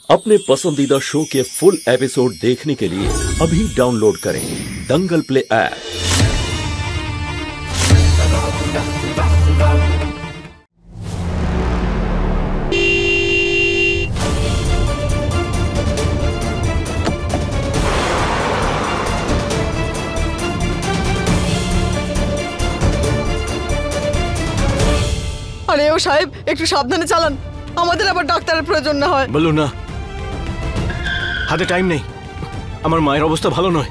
अपने पसंदीदा शो के फुल एपिसोड देखने के लिए अभी डाउनलोड करें दंगल प्ले ऐप। আরে ও সাহেব একটু সাবধানে চালান, আমাদের আবার ডাক্তারের প্রয়োজন না হয়। বলুন না, হাতে টাইম নেই, আমার মায়ের অবস্থা ভালো নয়,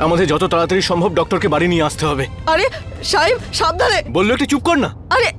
আমাদের যত তাড়াতাড়ি সম্ভব ডক্টরকে বাড়ি নিয়ে আসতে হবে। আরে সাহেব সাবধানে। বললো একটু চুপ কর না। আরে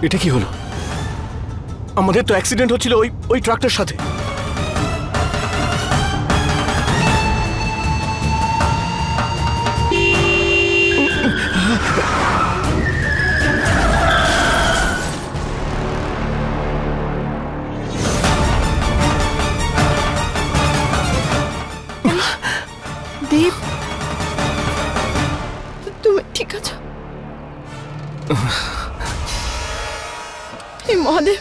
এটা কি হলো? আমাদের তো অ্যাক্সিডেন্ট হচ্ছিল ওই ট্রাকটার সাথে। দীপ, তুমি ঠিক আছো? মহাদেব,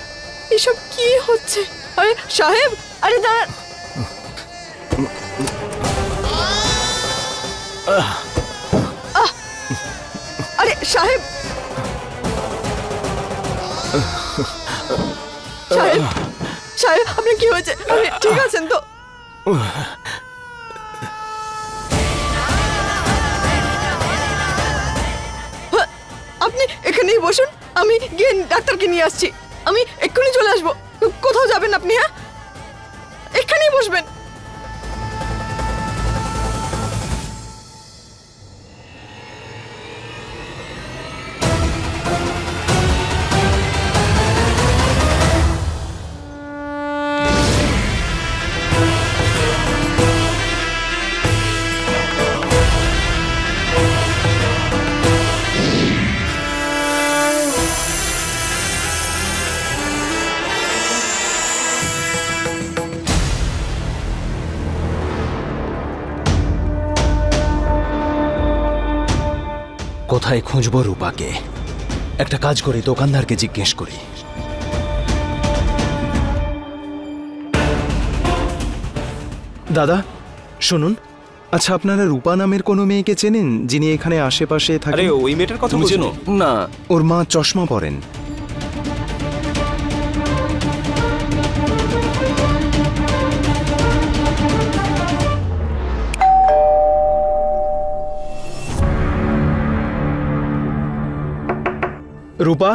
এসব কি হচ্ছে? আরে সাহেব, আরে দাঁড়ান। আরে সাহেব, সাহেব সাহেব আপনি কি হয়েছে? আপনি ঠিক আছেন তো? আপনি এখানেই বসুন, আমি গিয়ে ডাক্তারকে নিয়ে আসছি। আমি এক্ষুনি চলে আসবো। কোথাও যাবেন আপনি? হ্যাঁ, এখানেই বসবেন। কোথায় খুঁজবো রূপাকে? একটা কাজ করি, দোকানদারকে জিজ্ঞেস করি। দাদা শুনুন, আচ্ছা আপনারা রূপা নামের কোনো মেয়েকে চেনেন যিনি এখানে আশেপাশে থাকেন? আরে ওই মেয়েটার কথা বলছো? না, ওর মা চশমা পরেন। রূপা,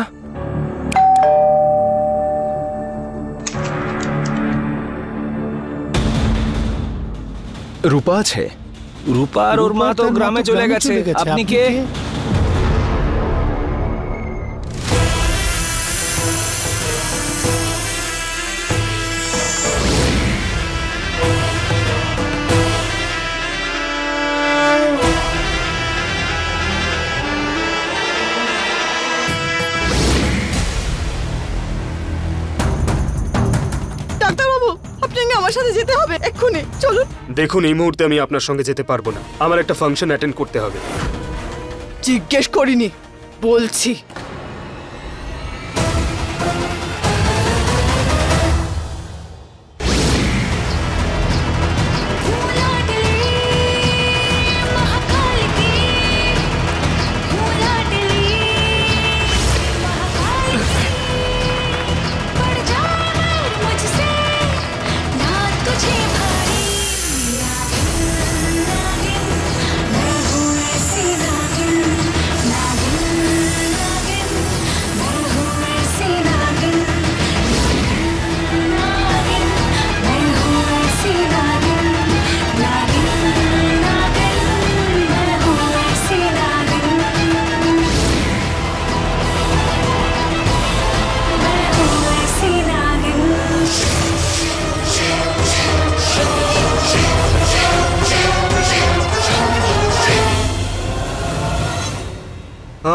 রূপা আছে? রূপা আর ওর মা তো গ্রামে চলে গেছে। আপনি কে? ডাক্তারবাবু, আপনাকে আমার সাথে যেতে হবে এক্ষুনি, চলুন। দেখুন, এই মুহূর্তে আমি আপনার সঙ্গে যেতে পারবো না, আমার একটা ফাংশন অ্যাটেন্ড করতে হবে। জিজ্ঞেস করিনি, বলছি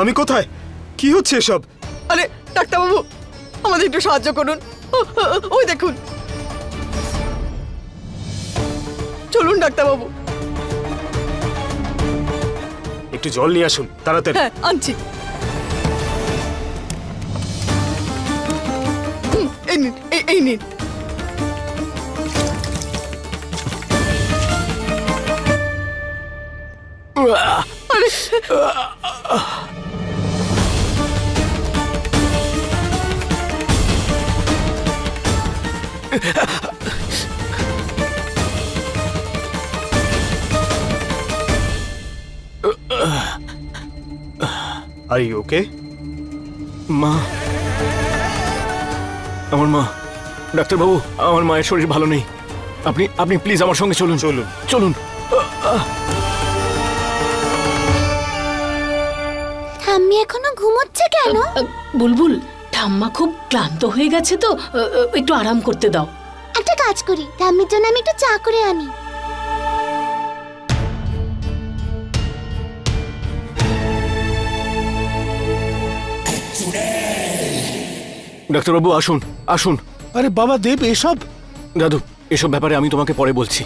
আমি কোথায়? কি হচ্ছে এসব? আরে ডাক্তারবাবু, আমাদের একটু সাহায্য করুন। ওই দেখুন। চলুন ডাক্তারবাবু। একটু জল নিয়ে আসুন তাড়াতাড়ি। হ্যাঁ, আনছি। এই নিন, এই নিন। আরে আর ইউ ওকে? মা, আমার মা। ডাক্তারবাবু, আমার মায়ের শরীর ভালো নেই। আপনি আপনি প্লিজ আমার সঙ্গে চলুন। চলুন চলুন। ঠাম্মি এখনো ঘুমোচ্ছে কেন? বুলবুল, ঠাম্মা খুব ক্লান্ত হয়ে গেছে তো, একটু আরাম করতে দাও। একটা কাজ করি, ঠাম্মির জন্য আমি একটু চা করে আনি। ডাক্তারবাবু আসুন, আসুন। আরে বাবা দেব, এসব দাদু, এসব ব্যাপারে আমি তোমাকে পরে বলছি।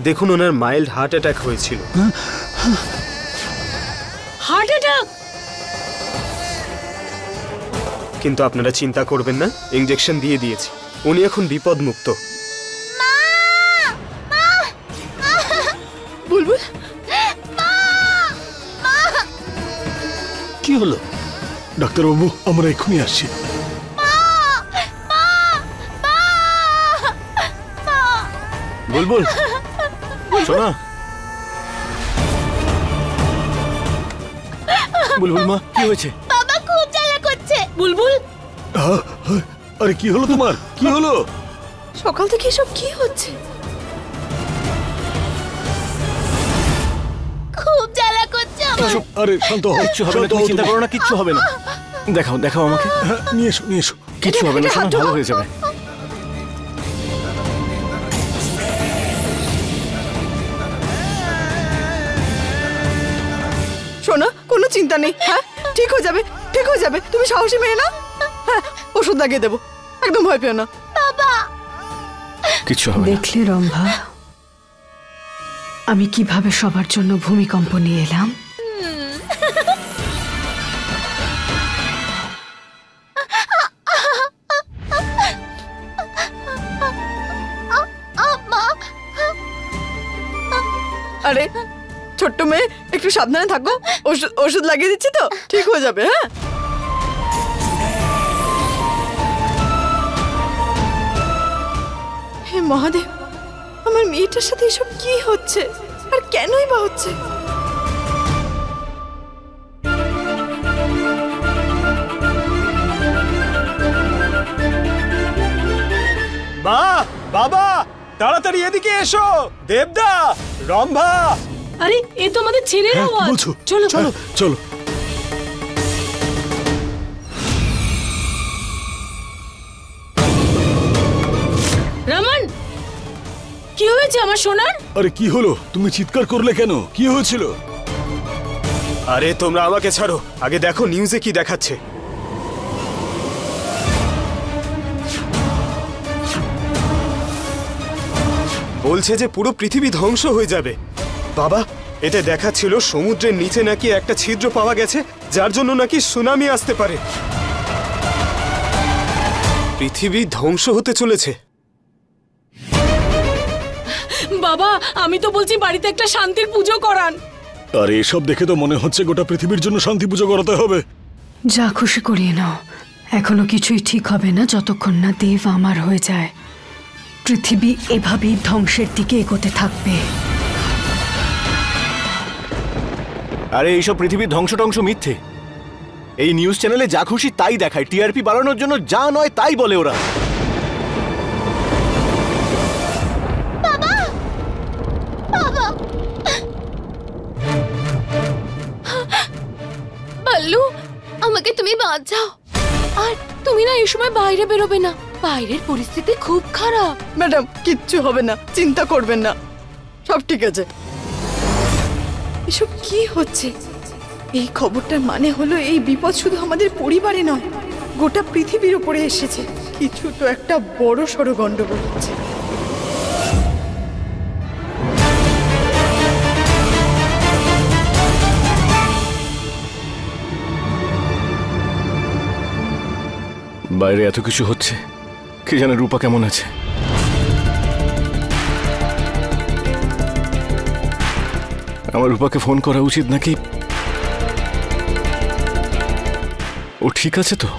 দেখুন, ওনার মাইল্ড হার্ট অ্যাটাক হয়েছিল। Heart attack? কিন্তু আপনারা চিন্তা করবেন না, ইনজেকশন দিয়ে দিয়েছি, উনি এখন বিপদ মুক্ত। বুলবুল, কি হলো? ডাক্তারবাবু, আমরা এক্ষুনি আসছি। বুলবুল, শোনা। বুলবুল মা, কি হয়েছে? বাবা খুব জ্বালা করছে। বুলবুল, আরে কি হলো তোমার? কি হলো? সকাল থেকে এসব কি হচ্ছে? খুব জ্বালা করছে আমার। আরে শান্ত হও, কিচ্ছু হবে না, তুমি চিন্তা করো না, কিচ্ছু হবে না। দেখাও, দেখাও আমাকে। নিয়ে এসো, নিয়ে এসো। কিচ্ছু হবে না, শোনা, ভালো হয়ে যাবে। শোনা, কোনো চিন্তা নেই। হ্যাঁ, ঠিক হয়ে যাবে, ঠিক হয়ে যাবে। তুমি সাহসী মেয়ে না? হ্যাঁ, ওষুধ লাগিয়ে দেবো, একদম ভয় পেও না। বাবা, কিচ্ছু হবে না। দেখলে রম্ভা, আমি কিভাবে সবার জন্য ভূমিকম্প নিয়ে এলাম। আরে ছোট্ট মেয়ে, একটু সাবধানে থাকো। ওষুধ লাগিয়ে দিচ্ছি তো, ঠিক হয়ে যাবে। হ্যাঁ, হে মহাদেব, আমার মেয়েটার সাথে এসব কি হচ্ছে আর কেনই বা হচ্ছে? মা, বাবা, তাড়াতাড়ি এদিকে এসো। দেবদা, রম্ভা। আরে এ তো আমাদের ছেলের আওয়াজ। চলো চলো চলো। রমন, কি হয়েছে আমার সোনার? আরে কি হলো? তুমি চিৎকার করলে কেন? কি হয়েছিল? আরে তোমরা আমাকে ছাড়ো, আগে দেখো নিউজে কি দেখাচ্ছে। বলছে যে পুরো পৃথিবী ধ্বংস হয়ে যাবে। বাবা, এতে দেখাচ্ছিল সমুদ্রের নিচে নাকি একটা ছিদ্র পাওয়া গেছে, যার জন্য নাকি সুনামি আসতে পারে। পৃথিবী ধ্বংস হতে চলেছে। বাবা, আমি তো বলছি বাড়িতে একটা শান্তির পুজো করান। আরে এসব দেখে তো মনে হচ্ছে গোটা পৃথিবীর জন্য শান্তি পুজো করাতে হবে। যা খুশি করিয়ে নাও, এখনো কিছুই ঠিক হবে না যতক্ষণ না দেব আমার হয়ে যায়। পৃথিবী এভাবেই ধ্বংসের দিকে এগোতে থাকবে। আরে এইসব পৃথিবীর ধ্বংস টংস মিথ্যে। এই নিউজ চ্যানেলে যা খুশি তাই দেখায়, টিআরপি বাড়ানোর জন্য যা নয় তাই বলে ওরা। বাবা, বাবা। বল্লু, আমাকে তুমি বাঁচাও। আর তুমি না এই সময় বাইরে বেরোবে না, বাইরের পরিস্থিতি খুব খারাপ। ম্যাডাম কিচ্ছু হবে না, চিন্তা করবেন না, সব ঠিক আছে। এসব কি হচ্ছে? এই খবরটার মানে হলো এই বিপদ শুধু আমাদের পরিবারে নয়, গোটা পৃথিবীর উপরে এসেছে। কিছু তো একটা বড় সড়ো গন্ডগোল হচ্ছে। বাইরে এত কিছু হচ্ছে, কে জানে রূপা কেমন আছে। আমার রূপাকে ফোন করা উচিত নাকি? ও ঠিক আছে তো?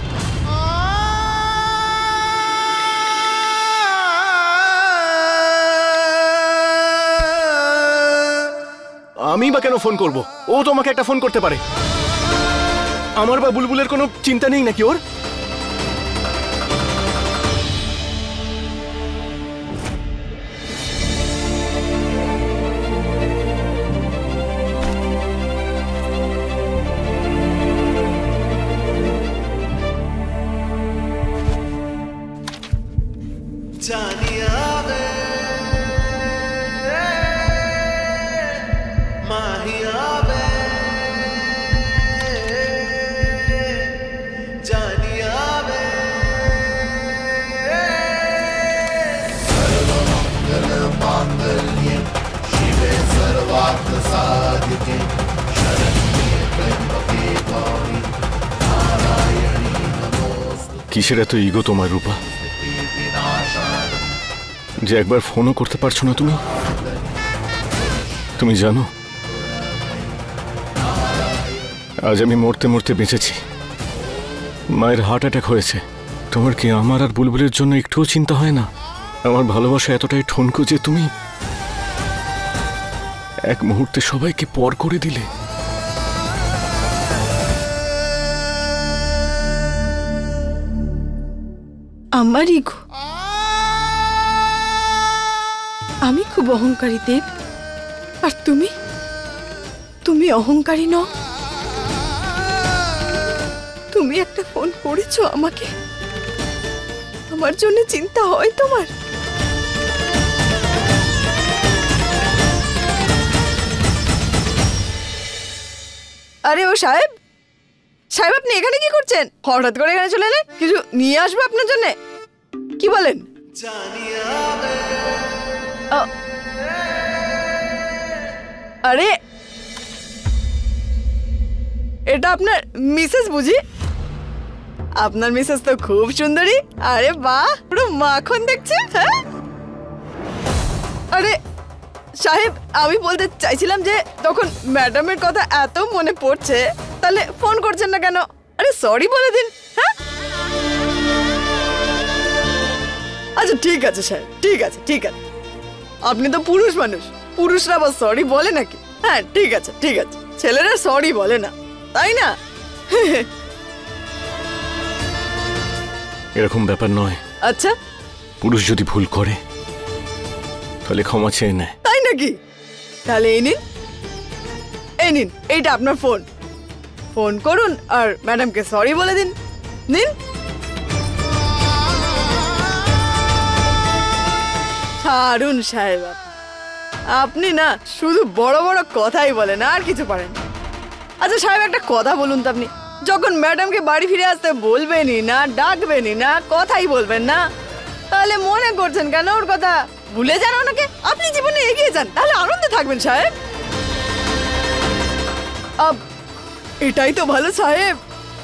আমি বা কেন ফোন করব? ও তো আমাকে একটা ফোন করতে পারে। আমার বা বুলবুলের কোনো চিন্তা নেই নাকি ওর? কিসের এত ইগো তোমার রূপা, যে একবার ফোনও করতে পারছো না তুমি? তুমি জানো আজ আমি মরতে মরতে বেঁচেছি। মায়ের হার্ট অ্যাটাক হয়েছে। তোমার কি আমার আর বুলবুলের জন্য একটুও চিন্তা হয় না? আমার ভালোবাসা এতটাই ঠনকো যে তুমি এক মুহূর্তে সবাইকে পর করে দিলে। আমার ইগো? আমি খুব অহংকারী দেব, আর তুমি তুমি অহংকারী নও। তুমি একটা ফোন করেছো আমাকে, আমার জন্য চিন্তা হয় তোমার? আরে ও সাহেব, সাহেব আপনি এখানে কি করছেন? হঠাৎ করে এখানে চলে এলেন, কিছু নিয়ে আসবে আপনার জন্য, কি বলেন? আরে এটা আপনার মিসেস বুঝি? আপনার মিসেস তো খুব সুন্দরী। আরে বাহ, পুরো মাখন দেখছে। হ্যাঁ আরে সাহেব, আমি বলতে চাইছিলাম যে তখন ম্যাডামের কথা এত মনে পড়ছে, তাহলে ফোন করছেন না কেন? আরে সরি বলে দিন। হ্যাঁ আচ্ছা ঠিক আছে সাহেব, ঠিক আছে ঠিক আছে। আপনি তো পুরুষ মানুষ, পুরুষরা আবার সরি বলে নাকি? হ্যাঁ ঠিক আছে ঠিক আছে, ছেলেরা সরি বলে না, তাই না? এরকম ব্যাপার নয়। আচ্ছা, পুরুষ যদি ভুল করে তাহলে ক্ষমা চেয়ে নেয়, তাই নাকি? তাহলে এই নিন, এই নিন, এইটা আপনার ফোন। ফোন করুন আর ম্যাডামকে সরি বলে দিন। নিন। ছাড়ুন সাহেব, আপনি না শুধু বড় বড় কথাই বলেন, আর কিছু পারেন। আচ্ছা সাহেব, একটা কথা বলুন তো, আপনি যখন ম্যাডামকে বাড়ি ফিরে আসতে বলবেনই না, ডাকবেনই না, কথাই বলবেন না, তাহলে মনে করছেন কেন ওর কথা? ভুলে যান ওনাকে, আপনি জীবনে এগিয়ে যান, তাহলে আনন্দে থাকবেন সাহেব। এটাই তো ভালো সাহেব।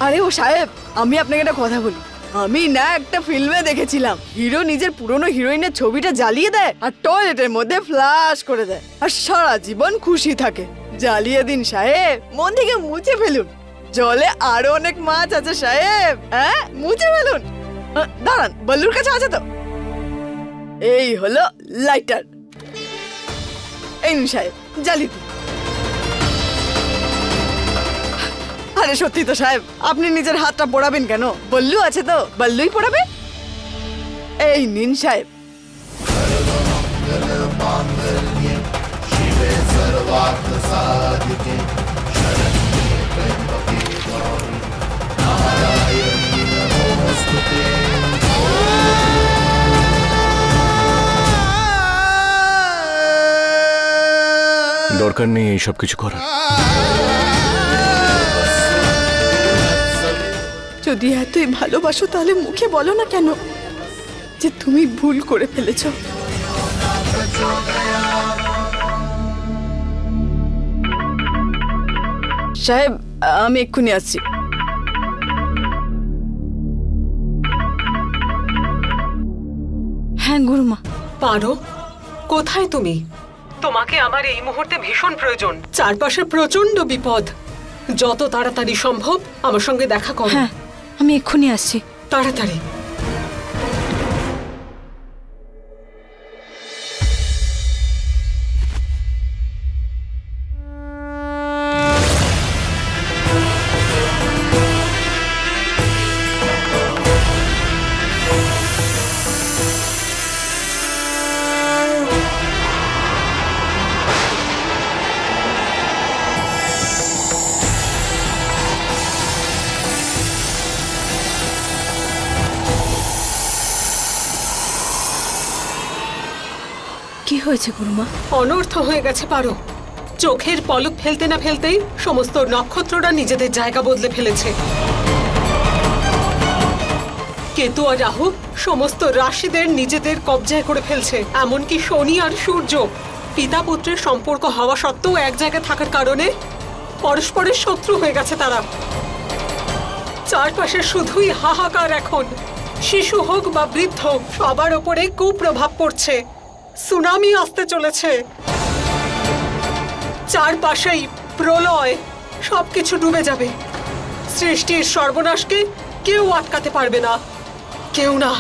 আরে ও সাহেব, আমি আপনাকে একটা কথা বলি, আমি না একটা ফিল্মে দেখেছিলাম, হিরো নিজের পুরনো হিরোইনের ছবিটা জ্বালিয়ে দেয় আর টয়লেটের মধ্যে ফ্লাশ করে দেয়, আর সারা জীবন খুশি থাকে। জ্বালিয়ে দিন সাহেব, মন থেকে মুছে ফেলুন। জলে আরো অনেক মাছ আছে সাহেব, হ্যাঁ মুছে ফেলুন। দাঁড়ান, বল্লুর কাছে আছে তো? এই হলো লাইটার, এই নিন সাহেব, জ্বালিয়ে দিন। আরে সত্যি তো সাহেব, আপনি নিজের হাতটা পোড়াবেন কেন? বল্লু আছে তো, বল্লুই পোড়াবে। এই নিন সাহেব। দরকার নেই এইসব কিছু করার। যদি এতই ভালোবাসো তাহলে মুখে বলো না কেন যে তুমি ভুল করে ফেলেছো। সাহেব, আমি এক্ষুনি আসছি। হ্যাঁ গুরুমা। পারো, কোথায় তুমি? তোমাকে আমার এই মুহূর্তে ভীষণ প্রয়োজন। চারপাশে প্রচন্ড বিপদ। যত তাড়াতাড়ি সম্ভব আমার সঙ্গে দেখা করো। হ্যাঁ, আমি এক্ষুনি আসছি। তাড়াতাড়ি। কি হয়েছে গুরুমা? অনর্থ হয়ে গেছে পারো। চোখের পলক ফেলতে না ফেলতেই সমস্ত নক্ষত্ররা নিজেদের জায়গা বদলে ফেলেছে। কেতু আর রাহু সমস্ত রাশিদের নিজেদের কবজায় করে ফেলছে। এমনকি শনি আর সূর্য পিতা পুত্রের সম্পর্ক হওয়া সত্ত্বেও এক জায়গায় থাকার কারণে পরস্পরের শত্রু হয়ে গেছে তারা। চারপাশে শুধুই হাহাকার। এখন শিশু হোক বা বৃদ্ধ, সবার ওপরে কুপ্রভাব পড়ছে। সুনামি আসতে চলেছে। চারপাশেই প্রলয়, সবকিছু ডুবে যাবে। সৃষ্টির সর্বনাশকে কেউ আটকাতে পারবে না, কেউ না।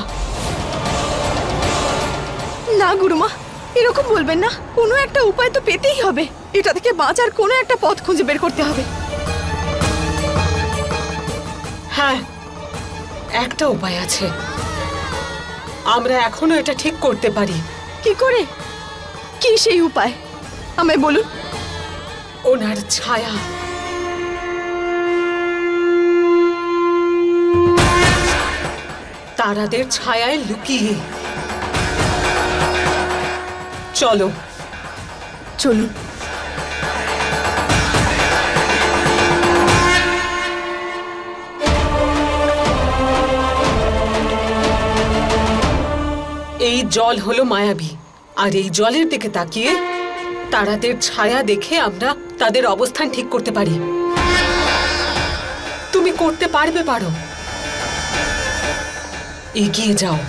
না গুরুমা, এরকম বলবেন না। কোনো একটা উপায় তো পেতেই হবে। এটা থেকে বাঁচার কোনো একটা পথ খুঁজে বের করতে হবে। হ্যাঁ, একটা উপায় আছে। আমরা এখনো এটা ঠিক করতে পারি। কি করে? কি সেই উপায় আমায় বলুন। ওনার ছায়া। তারাদের ছায়ায় লুকিয়ে। চলো। চলুন। এই জল হলো মায়াবী, আর এই জলের দিকে তাকিয়ে তারাদের ছায়া দেখে আমরা তাদের অবস্থান ঠিক করতে পারি। তুমি করতে পারবে, পারো। এগিয়ে যাও।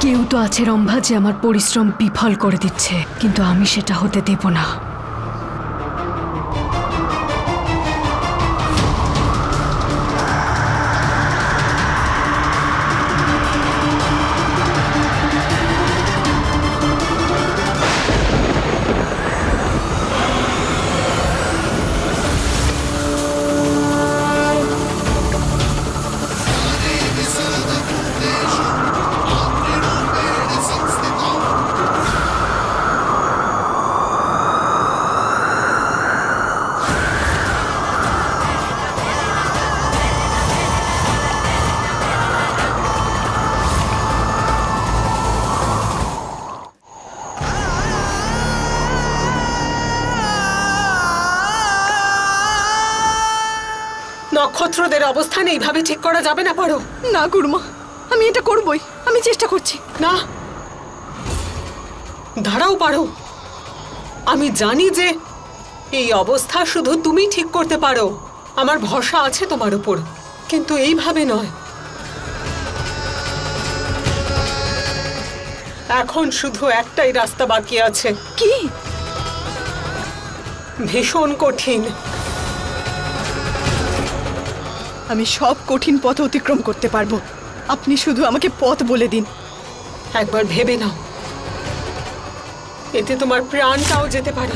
কেউ তো আছে রম্ভা যে আমার পরিশ্রম বিফল করে দিচ্ছে, কিন্তু আমি সেটা হতে দেব না। নক্ষত্রদের অবস্থান এইভাবে ঠিক করা যাবে না, পারো। না গুরুমা, আমি এটা করবই, আমি চেষ্টা করছি। না, দাঁড়াও পারো। আমি জানি যে এই অবস্থা শুধু তুমি ঠিক করতে পারো, আমার ভরসা আছে তোমার উপর, কিন্তু এইভাবে নয়। এখন শুধু একটাই রাস্তা বাকি আছে। কি? ভীষণ কঠিন। আমি সব কঠিন পথ অতিক্রম করতে পারবো, আপনি শুধু আমাকে পথ বলে দিন। একবার ভেবে নাও, এতে তোমার প্রাণটাও যেতে পারে।